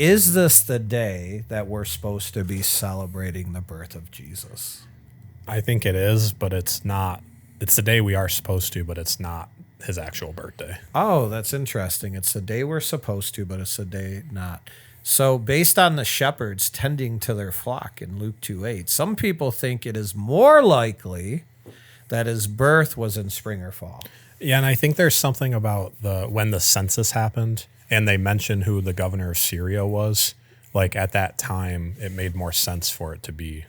is this the day that we're supposed to be celebrating the birth of Jesus? I think it is, but it's not. It's the day we are supposed to, but it's not his actual birthday. Oh, that's interesting. It's the day we're supposed to, but it's the day not. So based on the shepherds tending to their flock in Luke 2:8, some people think it is more likely that his birth was in spring or fall. Yeah, and I think there's something about when the census happened and they mentioned who the governor of Syria was. Like at that time, it made more sense for it to be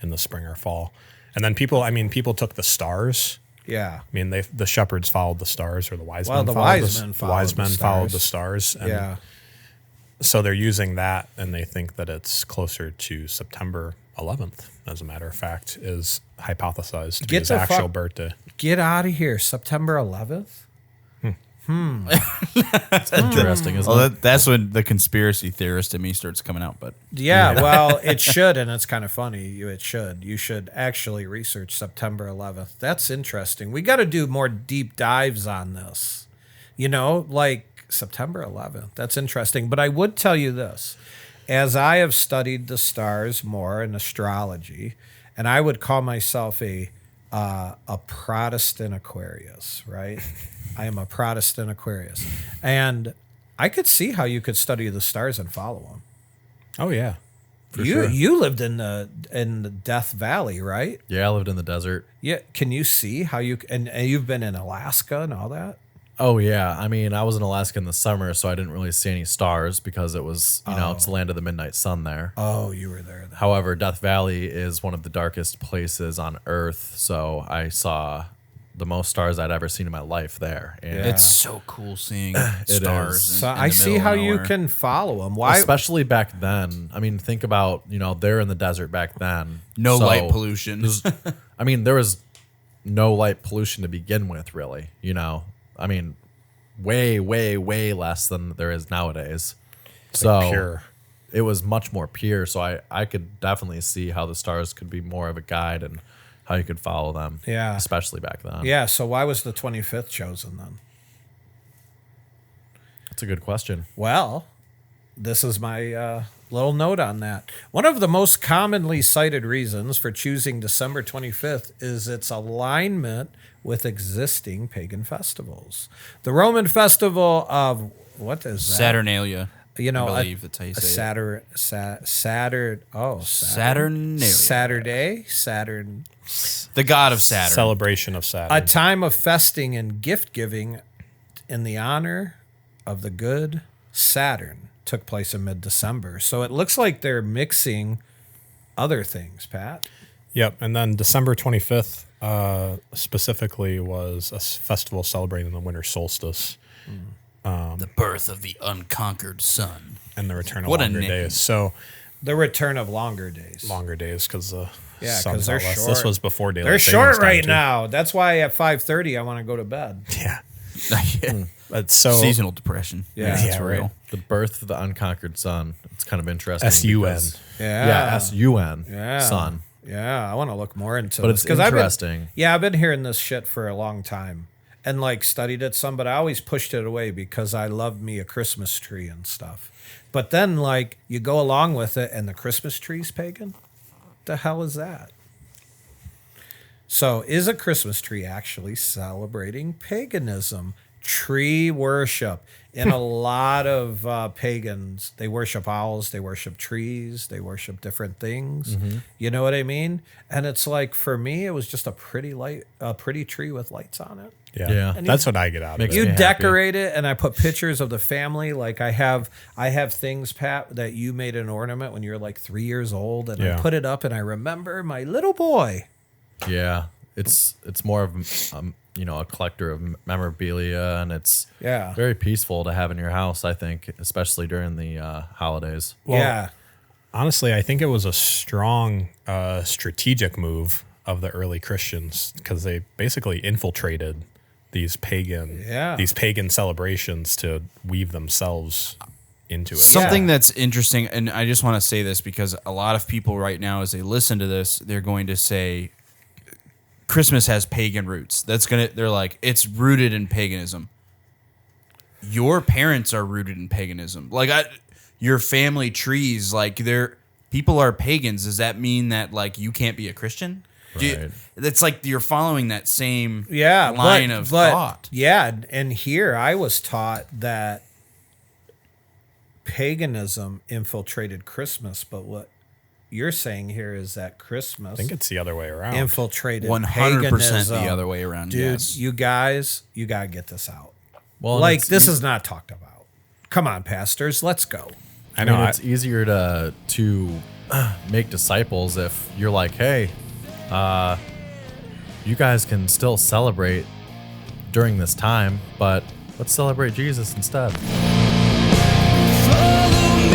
in the spring or fall. And then people took the stars. Yeah. I mean, the shepherds followed the stars, or the wise Well, men the wise men followed the stars. And Yeah. so they're using that, and they think that it's closer to September 11th, as a matter of fact, is hypothesized to be his actual birthday. Get out of here. September 11th? That's interesting, isn't it? That's when the conspiracy theorist in me starts coming out. But Yeah, well, it should, and it's kind of funny. It should. You should actually research September 11th. That's interesting. We got to do more deep dives on this. Like September 11th. That's interesting. But I would tell you this. As I have studied the stars more in astrology, and I would call myself a Protestant Aquarius, right? I am a Protestant Aquarius. And I could see how you could study the stars and follow them. Oh, yeah. You lived in the Death Valley, right? yeah, I lived in the desert. Yeah. Can you see how and you've been in Alaska and all that? Oh, yeah. I mean, I was in Alaska in the summer, so I didn't really see any stars because it was, it's the land of the midnight sun there. Oh, you were there then. However, Death Valley is one of the darkest places on Earth, so I saw the most stars I'd ever seen in my life there. And It's so cool seeing It stars. is. So in I the see middle how of you nowhere. can follow them. Why? Especially back then. I mean, think about, they're in the desert back then. No So light pollution. I mean, there was no light pollution to begin with, really. I mean, way, way, way less than there is nowadays. So Pure. it was much more pure. So I could definitely see how the stars could be more of a guide and how you could follow them. Yeah. Especially back then. Yeah. So why was the 25th chosen then? That's a good question. Well, this is my little note on that. One of the most commonly cited reasons for choosing December 25th is its alignment with existing pagan festivals. The Roman festival of, what is that? Saturnalia. I I believe that's how you say it. Saturday. Saturn. The god of Saturn. Celebration of Saturn. A time of festing and gift giving in the honor of the good Saturn took place in mid-December. So it looks like they're mixing other things, Pat. Yep, and then December 25th specifically was a festival celebrating the winter solstice the birth of the unconquered sun. and the return of What a longer name. days. So The return of longer days. longer days because the Yeah, sun's because they're out less. short. This was before daylight. They're savings short time, right too. now. That's why at 5:30 I want to go to bed. Yeah, Yeah. but so Seasonal depression. Yeah. That's Yeah, real. right. The birth of the unconquered sun. It's kind of interesting. SUN. because- Yeah. Yeah, SUN. Yeah. Sun. Yeah, I want to look more into But this. it's 'cause I've been- interesting. I've been hearing this shit for a long time and studied it some, but I always pushed it away because I love me a Christmas tree and stuff. But then you go along with it and the Christmas tree's pagan? The hell is that? So is a Christmas tree actually celebrating paganism? Tree worship. In a lot of pagans, they worship owls, they worship trees, they worship different things. You know what I mean? And it's for me, it was just a pretty tree with lights on it. yeah, Yeah. that's what I get out of Makes it. me You happy. decorate it, and I put pictures of the family. I have things, Pat, that you made an ornament when you were 3 years old, and I Yeah. put it up, and I remember my little boy. Yeah. It's more of a collector of memorabilia, and it's Yeah. very peaceful to have in your house, I think, especially during the holidays. Yeah. Honestly, I think it was a strong strategic move of the early Christians because they basically infiltrated these pagan celebrations to weave themselves into it. Something Yeah. that's interesting, and I just want to say this because a lot of people right now, as they listen to this, they're going to say Christmas has pagan roots. They're like, it's rooted in paganism. Your parents are rooted in paganism. your family trees, like people are pagans. Does that mean that like you can't be a Christian? Right. It's like you're following that same Yeah, line of thought. Yeah, and here I was taught that paganism infiltrated Christmas, but what you're saying here is that Christmas I think it's the other way around. infiltrated 100% paganism. the other way around. Dude, Yes. you guys, you gotta get this out. Well, Like this is not talked about. Come on, pastors, let's go. I know. I mean, it's easier to make disciples if you're like, hey, you guys can still celebrate during this time, but let's celebrate Jesus instead. Follow